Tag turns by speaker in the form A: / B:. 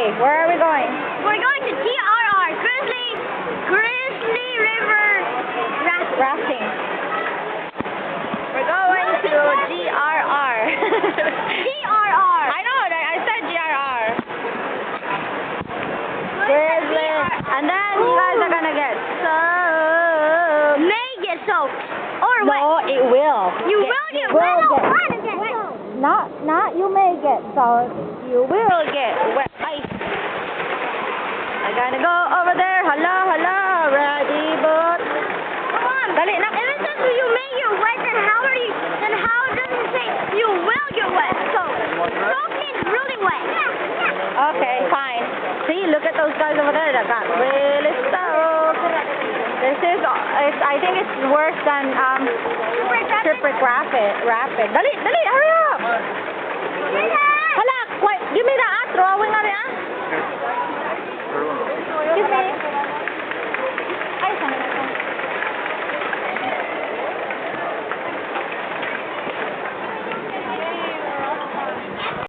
A: Okay, where are we going?
B: We're going to GRR, Grizzly River
A: Rafting. We're going to GRR.
B: GRR.
A: I know, I said GRR. Grizzly. And then you guys are gonna get soaked.
B: May get soaked. Or
A: No,
B: wet.
A: it will.
B: You will get
A: will
B: wet. I don't
A: get-
B: want to get soaked.
A: Not you may get soaked. You will get wet. Ice. I gotta go over there. Hello, ready, but
B: Come on.
A: dali na.
B: If it says you may get wet, then how does it say you will get wet? Soak means really wet.
A: Okay, fine. See, look at those guys over there that got really soaked. I think it's worse than Shipwreck Rapid. Dali, hurry up.